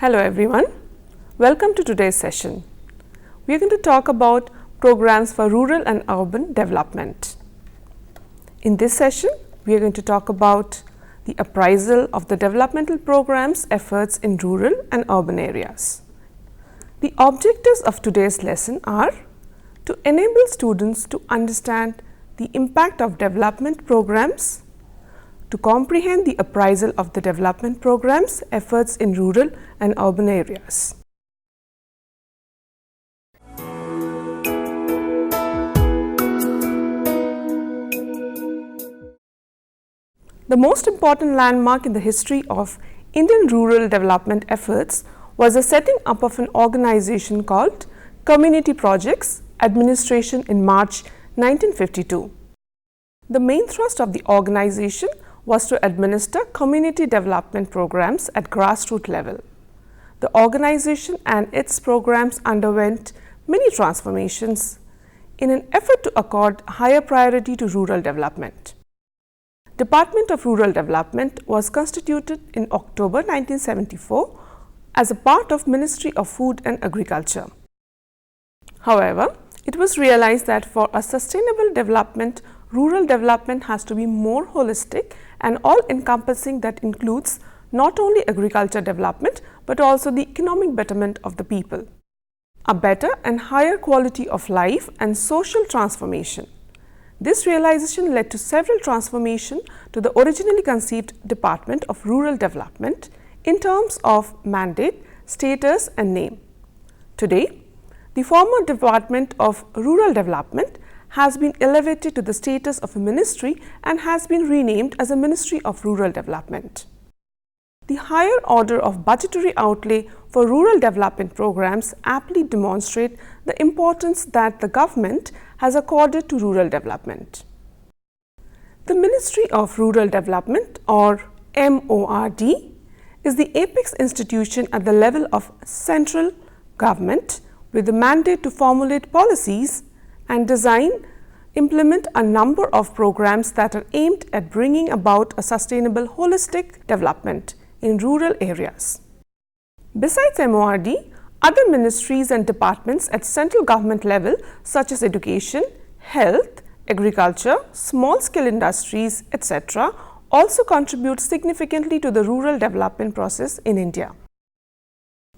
Hello everyone, welcome to today's session. We are going to talk about programs for rural and urban development. In this session, we are going to talk about the appraisal of the developmental programs efforts in rural and urban areas. The objectives of today's lesson are to enable students to understand the impact of development programs, to comprehend the appraisal of the development programs efforts in rural and urban areas. The most important landmark in the history of Indian rural development efforts was the setting up of an organization called Community Projects Administration in March 1952. The main thrust of the organization was to administer community development programs at grassroots level. The organization and its programs underwent many transformations in an effort to accord higher priority to rural development. Department of Rural Development was constituted in October 1974 as a part of Ministry of Food and Agriculture. However, it was realized that for a sustainable development, rural development has to be more holistic and all-encompassing, that includes not only agriculture development but also the economic betterment of the people, a better and higher quality of life and social transformation. This realization led to several transformations to the originally conceived Department of Rural Development in terms of mandate, status and name. Today, the former Department of Rural Development has been elevated to the status of a ministry and has been renamed as a Ministry of Rural Development. The higher order of budgetary outlay for rural development programs aptly demonstrate the importance that the government has accorded to rural development. The Ministry of Rural Development, or MORD, is the apex institution at the level of central government with the mandate to formulate policies and design, implement a number of programs that are aimed at bringing about a sustainable holistic development in rural areas. Besides MORD, other ministries and departments at central government level such as education, health, agriculture, small-scale industries, etc. also contribute significantly to the rural development process in India.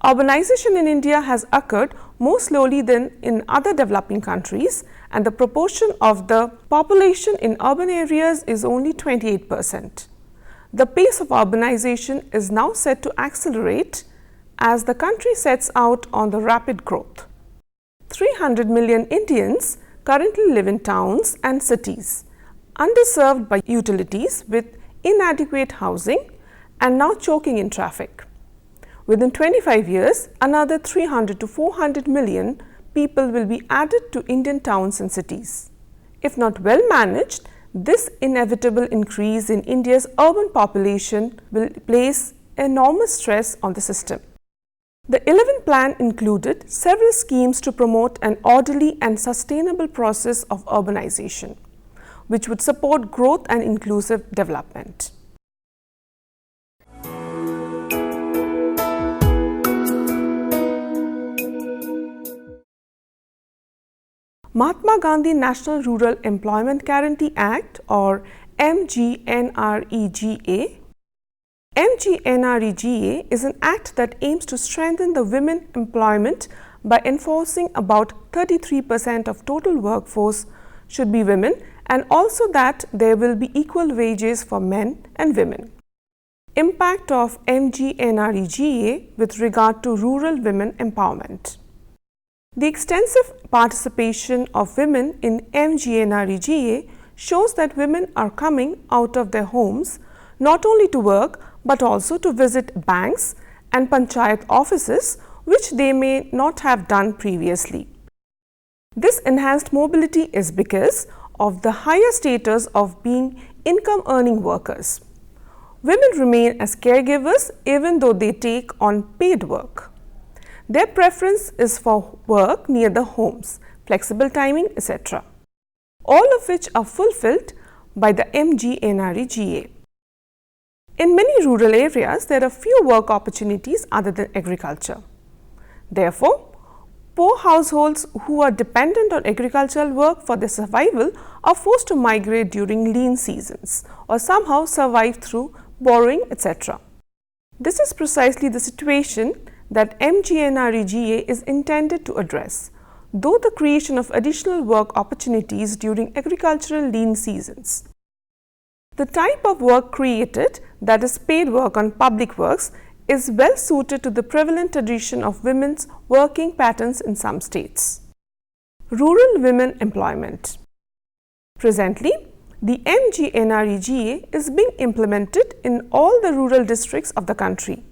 Urbanization in India has occurred more slowly than in other developing countries, and the proportion of the population in urban areas is only 28%. The pace of urbanization is now set to accelerate as the country sets out on the rapid growth. 300 million Indians currently live in towns and cities, underserved by utilities with inadequate housing and now choking in traffic. Within 25 years, another 300 to 400 million people will be added to Indian towns and cities. If not well managed, this inevitable increase in India's urban population will place enormous stress on the system. The 11th plan included several schemes to promote an orderly and sustainable process of urbanization, which would support growth and inclusive development. Mahatma Gandhi National Rural Employment Guarantee Act, or MGNREGA. MGNREGA is an act that aims to strengthen the women employment by enforcing about 33% of total workforce should be women, and also that there will be equal wages for men and women. Impact of MGNREGA with regard to rural women empowerment. The extensive participation of women in MGNREGA shows that women are coming out of their homes not only to work but also to visit banks and panchayat offices, which they may not have done previously. This enhanced mobility is because of the higher status of being income-earning workers. Women remain as caregivers even though they take on paid work. Their preference is for work near the homes, flexible timing, etc., all of which are fulfilled by the MGNREGA. In many rural areas, there are few work opportunities other than agriculture. Therefore, poor households who are dependent on agricultural work for their survival are forced to migrate during lean seasons or somehow survive through borrowing, etc. This is precisely the situation that MGNREGA is intended to address, though the creation of additional work opportunities during agricultural lean seasons. The type of work created, that is paid work on public works, is well suited to the prevalent tradition of women's working patterns in some states. Rural women employment. Presently, the MGNREGA is being implemented in all the rural districts of the country.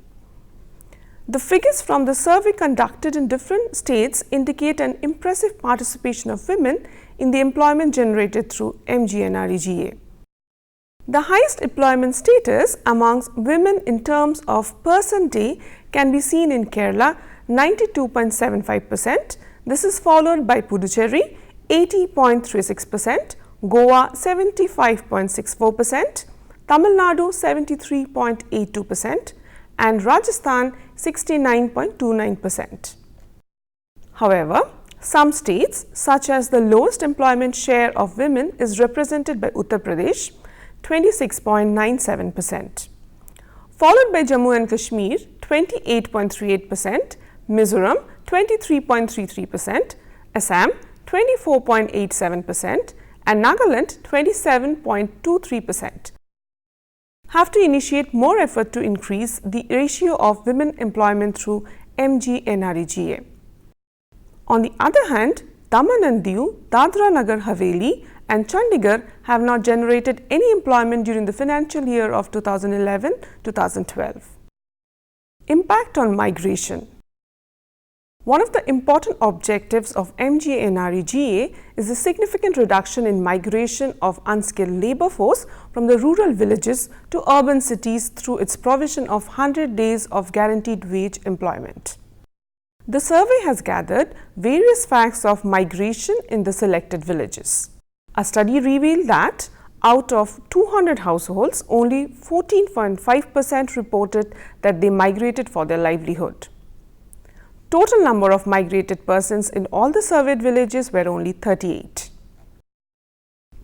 The figures from the survey conducted in different states indicate an impressive participation of women in the employment generated through MGNREGA. The highest employment status amongst women in terms of person day can be seen in Kerala, 92.75%. This is followed by Puducherry, 80.36%, Goa, 75.64%, Tamil Nadu, 73.82%, and Rajasthan, 69.29%. However, some states, such as the lowest employment share of women is represented by Uttar Pradesh, 26.97%, followed by Jammu and Kashmir, 28.38%, Mizoram, 23.33%, Assam, 24.87%, and Nagaland, 27.23%. Have to initiate more effort to increase the ratio of women employment through MGNREGA. On the other hand, Daman and Diu, Dadra Nagar Haveli and Chandigarh have not generated any employment during the financial year of 2011-2012. Impact on migration. One of the important objectives of MGNREGA is the significant reduction in migration of unskilled labour force from the rural villages to urban cities through its provision of 100 days of guaranteed wage employment. The survey has gathered various facts of migration in the selected villages. A study revealed that out of 200 households, only 14.5% reported that they migrated for their livelihood. Total number of migrated persons in all the surveyed villages were only 38.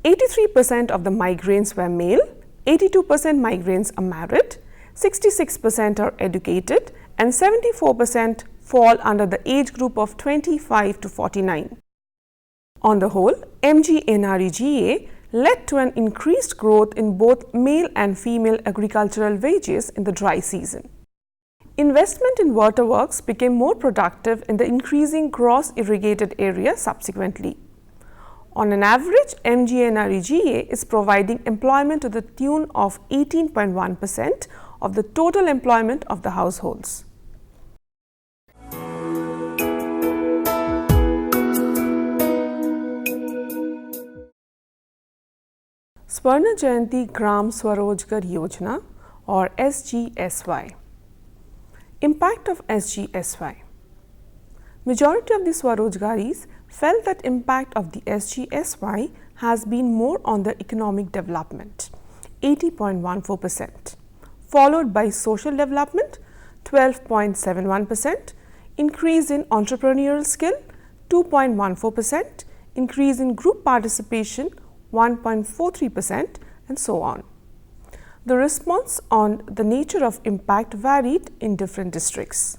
83% of the migrants were male, 82% migrants are married, 66% are educated, and 74% fall under the age group of 25 to 49. On the whole, MGNREGA led to an increased growth in both male and female agricultural wages in the dry season. Investment in waterworks became more productive in the increasing gross irrigated area subsequently. On an average, MGNREGA is providing employment to the tune of 18.1% of the total employment of the households. Swarna Jayanti Gram Swarojgar Yojana or SGSY. Impact of SGSY. Majority of the Swarojgaris felt that impact of the SGSY has been more on their economic development, 80.14%, followed by social development, 12.71%, increase in entrepreneurial skill, 2.14%, increase in group participation, 1.43%, and so on. The response on the nature of impact varied in different districts.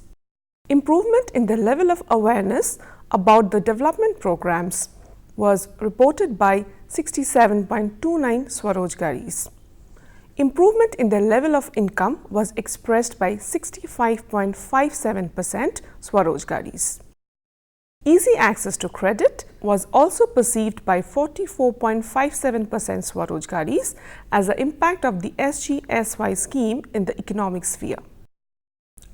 Improvement in the level of awareness about the development programs was reported by 67.29 Swarojgaris. Improvement in the level of income was expressed by 65.57% Swarojgaris. Easy access to credit was also perceived by 44.57% Swarojgaris as the impact of the SGSY scheme in the economic sphere.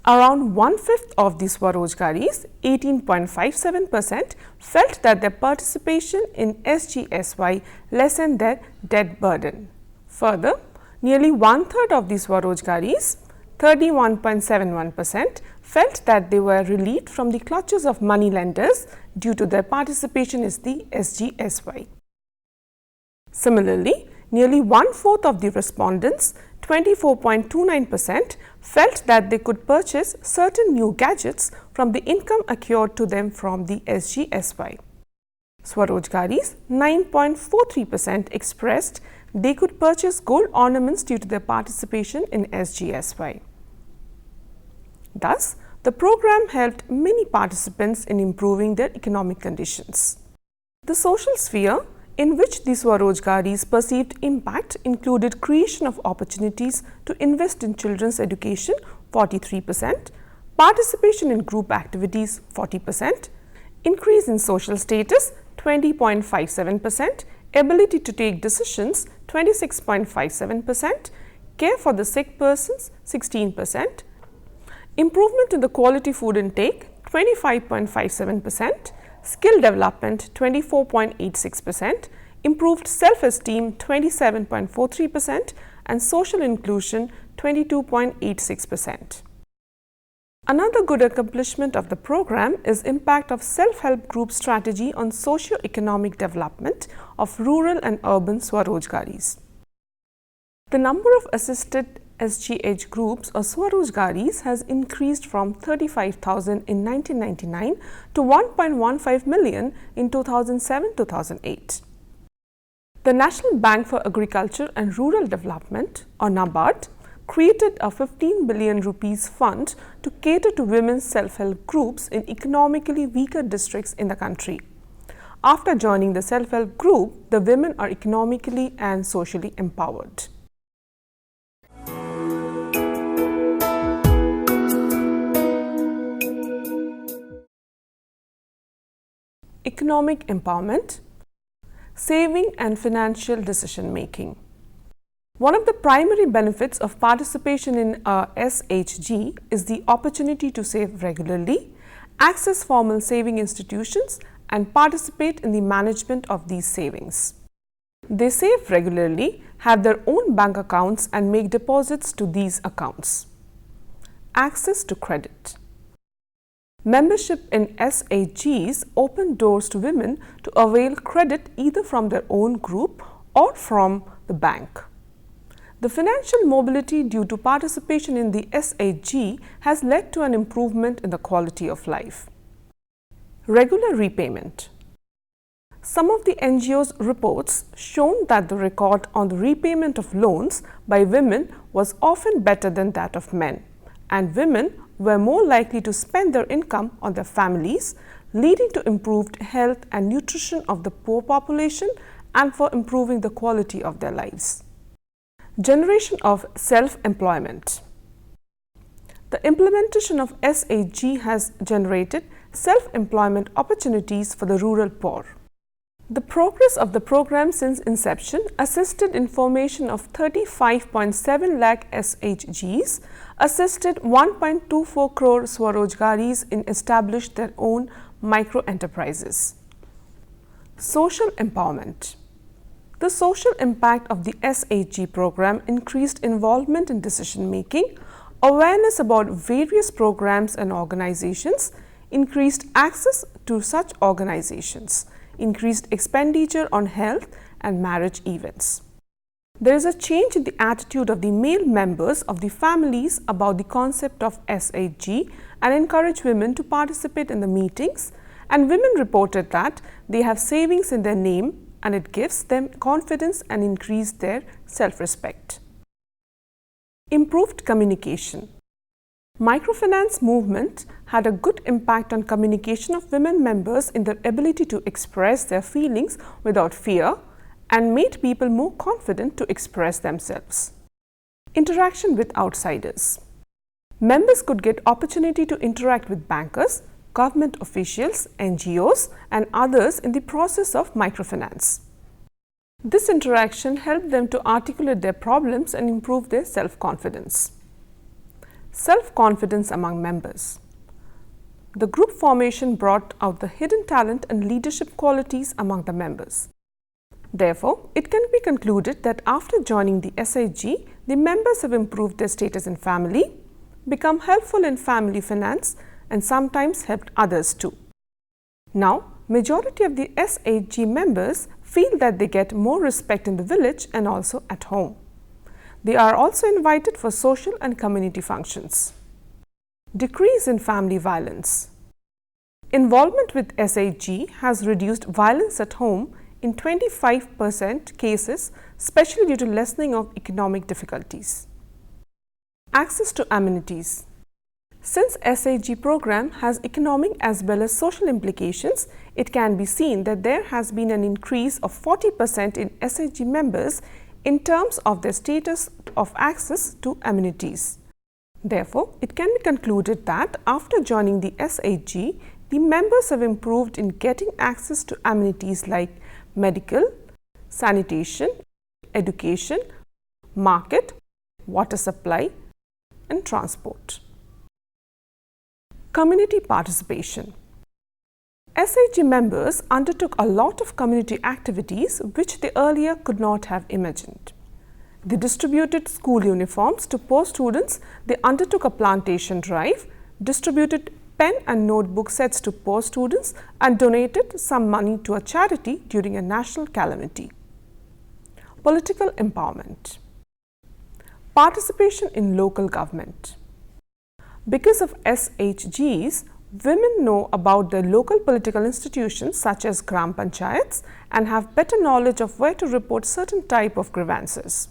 Around 1/5 of the Swarojgaris, 18.57%, felt that their participation in SGSY lessened their debt burden. Further, nearly 1/3 of the Swarojgaris, 31.71%, felt that they were relieved from the clutches of money lenders due to their participation in the SGSY. Similarly, nearly 1/4 of the respondents, 24.29% felt that they could purchase certain new gadgets from the income accrued to them from the SGSY. Swarojgaris, 9.43% expressed they could purchase gold ornaments due to their participation in SGSY. Thus, the program helped many participants in improving their economic conditions. The social sphere in which the Swarojgaris perceived impact included creation of opportunities to invest in children's education 43%, participation in group activities 40%, increase in social status 20.57%, ability to take decisions 26.57%, care for the sick persons 16%, improvement in the quality food intake 25.57%, skill development 24.86%, improved self-esteem 27.43% and social inclusion 22.86%. Another good accomplishment of the program is impact of self-help group strategy on socio-economic development of rural and urban Swarojgaris. The number of assisted SGH groups or Swarojgaris has increased from 35,000 in 1999 to 1.15 million in 2007-2008. The National Bank for Agriculture and Rural Development or NABARD created a 15 billion rupees fund to cater to women's self-help groups in economically weaker districts in the country. After joining the self-help group, the women are economically and socially empowered. Economic empowerment, saving and financial decision making. One of the primary benefits of participation in a SHG is the opportunity to save regularly, access formal saving institutions and participate in the management of these savings. They save regularly, have their own bank accounts and make deposits to these accounts. Access to credit. Membership in SHGs open doors to women to avail credit either from their own group or from the bank. The financial mobility due to participation in the SHG has led to an improvement in the quality of life. Regular repayment. Some of the NGOs' reports shown that the record on the repayment of loans by women was often better than that of men, and women were more likely to spend their income on their families, leading to improved health and nutrition of the poor population and for improving the quality of their lives. Generation of self-employment. The implementation of SHG has generated self-employment opportunities for the rural poor. The progress of the program since inception assisted in formation of 35.7 lakh SHGs, assisted 1.24 crore Swarojgaris in established their own micro-enterprises. Social empowerment. The social impact of the SHG program increased involvement in decision-making, awareness about various programs and organizations, increased access to such organizations, increased expenditure on health and marriage events. There is a change in the attitude of the male members of the families about the concept of SHG and encourage women to participate in the meetings, and women reported that they have savings in their name and it gives them confidence and increase their self-respect. Improved communication. Microfinance movement had a good impact on communication of women members in their ability to express their feelings without fear and made people more confident to express themselves. Interaction with outsiders. Members could get opportunity to interact with bankers, government officials, NGOs and others in the process of microfinance. This interaction helped them to articulate their problems and improve their self-confidence. Self-confidence among members. The group formation brought out the hidden talent and leadership qualities among the members. Therefore, it can be concluded that after joining the SHG, the members have improved their status in family, become helpful in family finance, and sometimes helped others too. Now, majority of the SHG members feel that they get more respect in the village and also at home. They are also invited for social and community functions. Decrease in family violence. Involvement with SHG has reduced violence at home in 25% cases, especially due to lessening of economic difficulties. Access to amenities. Since SHG program has economic as well as social implications, it can be seen that there has been an increase of 40% in SHG members in terms of their status of access to amenities. Therefore, it can be concluded that after joining the SHG, the members have improved in getting access to amenities like medical, sanitation, education, market, water supply, and transport. Community participation. SHG members undertook a lot of community activities which they earlier could not have imagined. They distributed school uniforms to poor students, they undertook a plantation drive, distributed pen and notebook sets to poor students, and donated some money to a charity during a national calamity. Political empowerment. Participation in local government. Because of SHGs, women know about the local political institutions such as Gram Panchayats and have better knowledge of where to report certain type of grievances.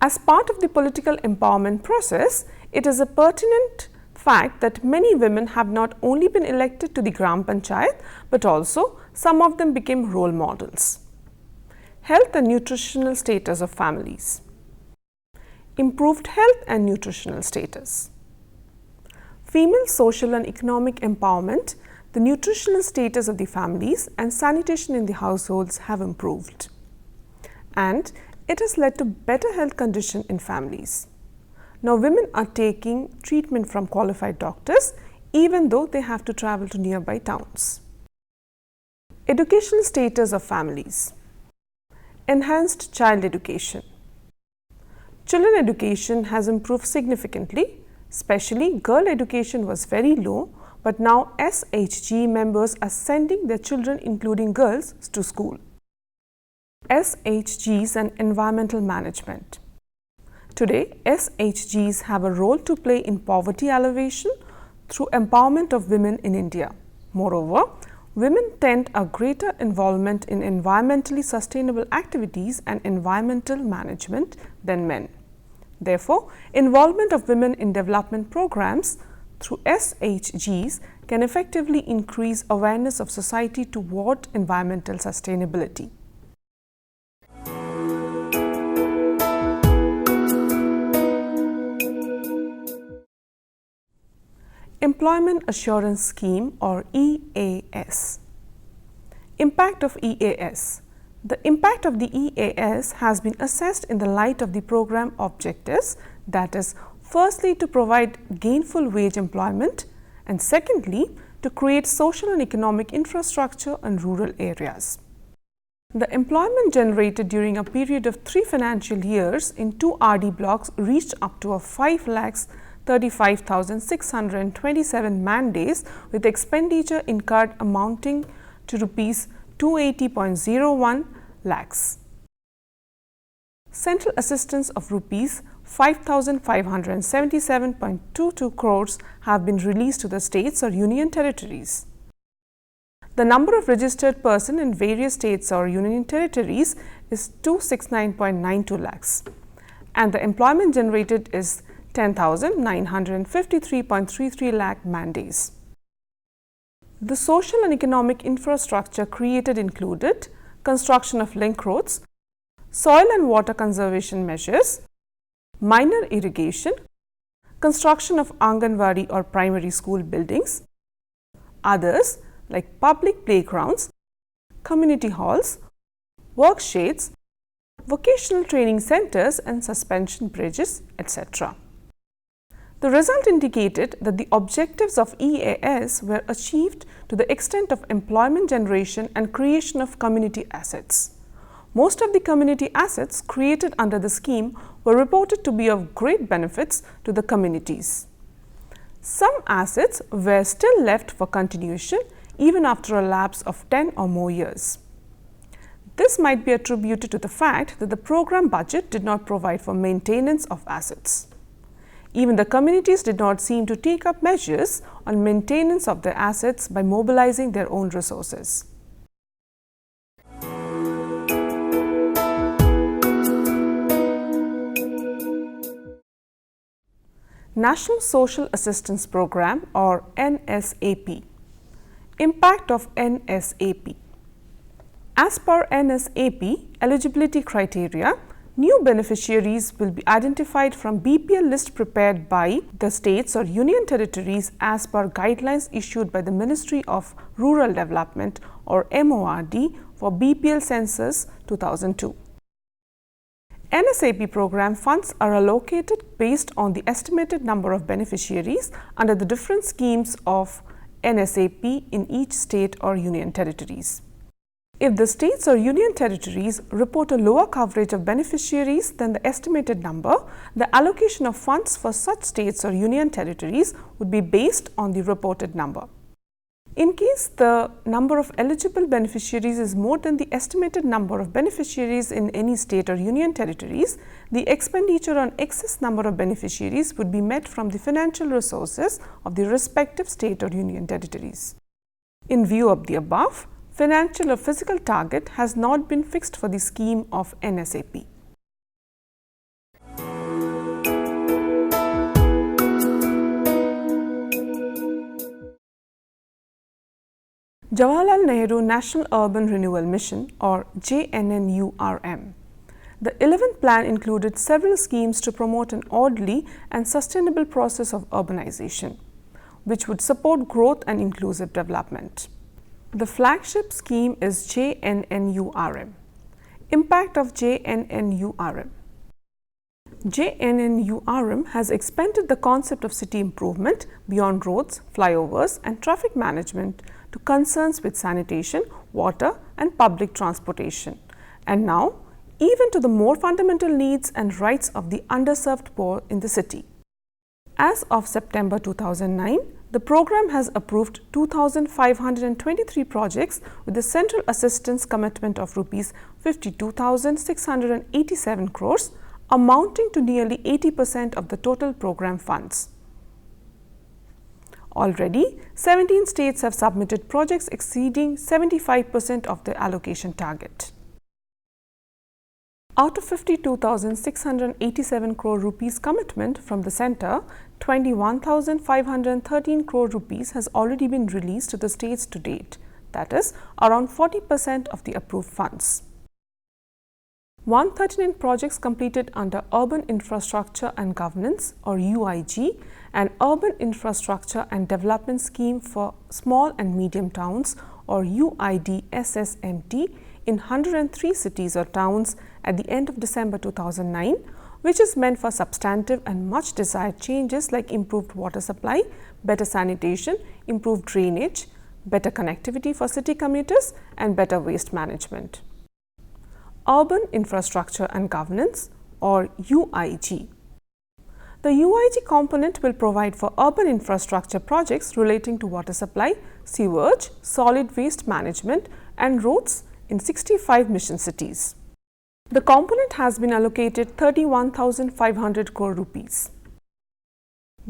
As part of the political empowerment process, it is a pertinent fact that many women have not only been elected to the Gram Panchayat, but also some of them became role models. Health and nutritional status of families. Improved health and nutritional status. Female social and economic empowerment, the nutritional status of the families and sanitation in the households have improved. And it has led to better health condition in families. Now women are taking treatment from qualified doctors even though they have to travel to nearby towns. Educational status of families. Enhanced child education. Children education has improved significantly, especially girl education was very low, but now SHG members are sending their children including girls to school. SHGs and environmental management. Today, SHGs have a role to play in poverty alleviation through empowerment of women in India. Moreover, women tend a greater involvement in environmentally sustainable activities and environmental management than men. Therefore, involvement of women in development programs through SHGs can effectively increase awareness of society toward environmental sustainability. Employment Assurance Scheme or EAS. Impact of EAS. The impact of the EAS has been assessed in the light of the program objectives, that is, firstly to provide gainful wage employment and secondly to create social and economic infrastructure in rural areas. The employment generated during a period of 3 financial years in 2 RD blocks reached up to 5,35,627 man days with expenditure incurred amounting to Rs 280.01 lakhs. Central assistance of Rs 5,577.22 crores have been released to the states or union territories. The number of registered persons in various states or union territories is 269.92 lakhs and the employment generated is 10,953.33 lakh man days. The social and economic infrastructure created included construction of link roads, soil and water conservation measures, minor irrigation, construction of Anganwadi or primary school buildings, others like public playgrounds, community halls, work sheds, vocational training centers and suspension bridges, etc. The result indicated that the objectives of EAS were achieved to the extent of employment generation and creation of community assets. Most of the community assets created under the scheme were reported to be of great benefits to the communities. Some assets were still left for continuation even after a lapse of 10 or more years. This might be attributed to the fact that the program budget did not provide for maintenance of assets. Even the communities did not seem to take up measures on maintenance of their assets by mobilizing their own resources. National Social Assistance Programme or NSAP. Impact of NSAP. As per NSAP eligibility criteria, new beneficiaries will be identified from BPL list prepared by the states or union territories as per guidelines issued by the Ministry of Rural Development or MORD for BPL Census 2002. NSAP program funds are allocated based on the estimated number of beneficiaries under the different schemes of NSAP in each state or union territories. If the states or union territories report a lower coverage of beneficiaries than the estimated number, the allocation of funds for such states or union territories would be based on the reported number. In case the number of eligible beneficiaries is more than the estimated number of beneficiaries in any state or union territories, the expenditure on excess number of beneficiaries would be met from the financial resources of the respective state or union territories. In view of the above, financial or physical target has not been fixed for the scheme of NSAP. Jawaharlal Nehru National Urban Renewal Mission or JNNURM. The 11th plan included several schemes to promote an orderly and sustainable process of urbanization, which would support growth and inclusive development. The flagship scheme is JNNURM. Impact of JNNURM. JNNURM has expanded the concept of city improvement beyond roads, flyovers and traffic management to concerns with sanitation, water and public transportation, and now even to the more fundamental needs and rights of the underserved poor in the city. As of September 2009, the program has approved 2,523 projects with a central assistance commitment of Rs 52,687 crores, amounting to nearly 80% of the total program funds. Already, 17 states have submitted projects exceeding 75% of the allocation target. Out of 52,687 crore rupees commitment from the centre, 21,513 crore rupees has already been released to the states to date, that is, around 40% of the approved funds. 139 projects completed under Urban Infrastructure and Governance or UIG and Urban Infrastructure and Development Scheme for Small and Medium Towns or UIDSSMT in 103 cities or towns at the end of December 2009, which is meant for substantive and much desired changes like improved water supply, better sanitation, improved drainage, better connectivity for city commuters and better waste management. Urban Infrastructure and Governance or UIG. The UIG component will provide for urban infrastructure projects relating to water supply, sewage, solid waste management and roads in 65 mission cities. The component has been allocated 31,500 crore rupees.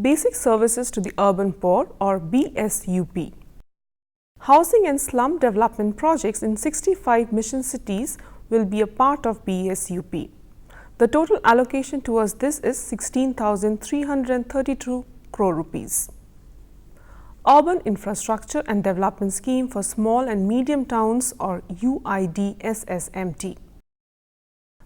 Basic Services to the Urban Poor or BSUP. Housing and slum development projects in 65 mission cities will be a part of BSUP. The total allocation towards this is 16,332 crore rupees. Urban Infrastructure and Development Scheme for Small and Medium Towns or UIDSSMT.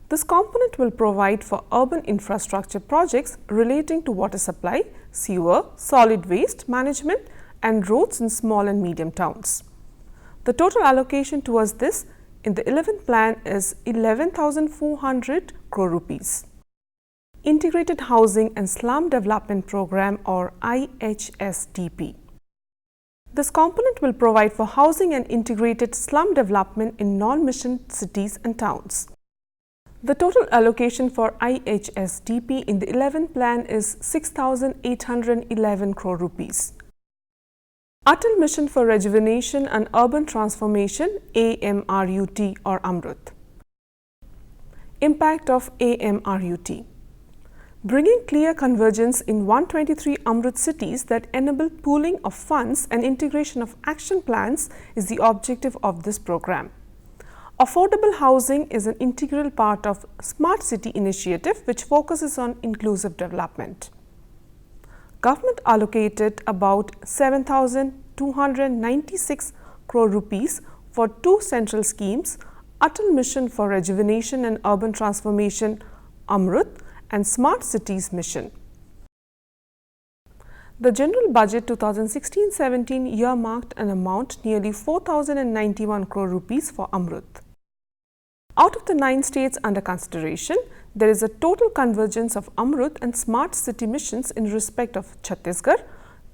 This component will provide for urban infrastructure projects relating to water supply, sewer, solid waste management and roads in small and medium towns. The total allocation towards this in the 11th plan is 11,400 crore rupees. Integrated Housing and Slum Development Programme or IHSDP. This component will provide for housing and integrated slum development in non-mission cities and towns. The total allocation for IHSDP in the 11th plan is 6,811 crore rupees. Atal Mission for Rejuvenation and Urban Transformation, AMRUT or AMRUT. Impact of AMRUT. Bringing clear convergence in 123 AMRUT cities that enable pooling of funds and integration of action plans is the objective of this program. Affordable housing is an integral part of Smart City initiative, which focuses on inclusive development. Government allocated about 7,296 crore rupees for two central schemes, Atal Mission for Rejuvenation and Urban Transformation, AMRUT, and Smart Cities Mission. The General Budget 2016-17 earmarked an amount nearly 4,091 crore rupees for AMRUT. Out of the 9 states under consideration, there is a total convergence of AMRUT and Smart City missions in respect of Chhattisgarh,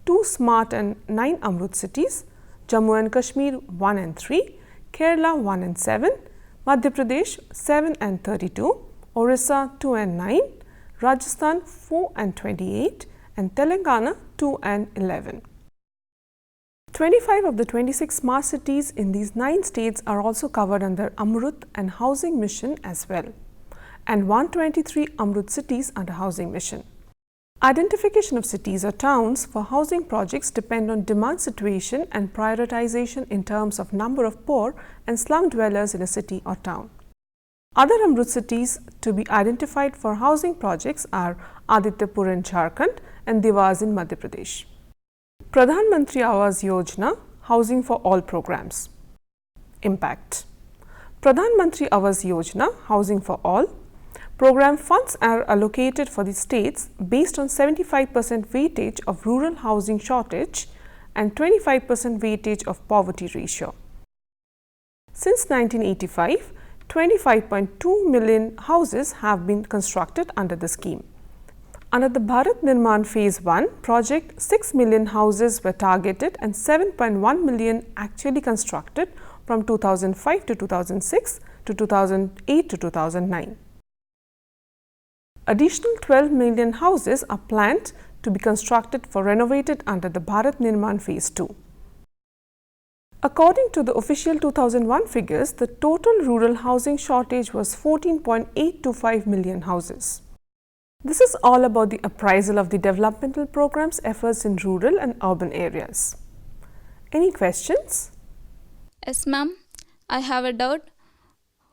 2 Smart and 9 AMRUT cities, Jammu and Kashmir 1 and 3, Kerala 1 and 7, Madhya Pradesh 7 and 32, Orissa 2 and 9, Rajasthan 4 and 28, and Telangana 2 and 11. 25 of the 26 smart cities in these 9 states are also covered under AMRUT and Housing Mission as well, and 123 AMRUT cities under Housing Mission. Identification of cities or towns for housing projects depend on demand situation and prioritization in terms of number of poor and slum dwellers in a city or town. Other AMRUT cities to be identified for housing projects are Adityapur in Jharkhand and Dewas in Madhya Pradesh. Pradan Mantri Awas Yojana, Housing for All Programs. Impact. Pradan Mantri Awas Yojana, Housing for All program funds are allocated for the states based on 75% weightage of rural housing shortage and 25% weightage of poverty ratio. Since 1985, 25.2 million houses have been constructed under the scheme. Under the Bharat-NIRMAN Phase 1 project, 6 million houses were targeted and 7.1 million actually constructed from 2005 to 2006 to 2008 to 2009. Additional 12 million houses are planned to be constructed for renovated under the Bharat-NIRMAN Phase 2. According to the official 2001 figures, the total rural housing shortage was 14.825 million houses. This is all about the appraisal of the developmental programs efforts in rural and urban areas. Any questions? Yes, ma'am. I have a doubt.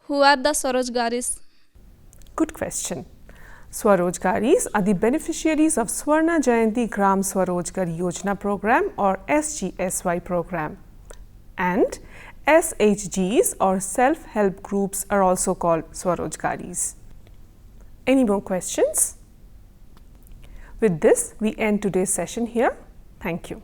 Who are the Swarojgaris? Good question. Swarojgaris are the beneficiaries of Swarna Jayanti Gram Swarojgar Yojana program or SGSY program. And SHGs or self-help groups are also called Swarojgaris. Any more questions? With this, we end today's session here. Thank you.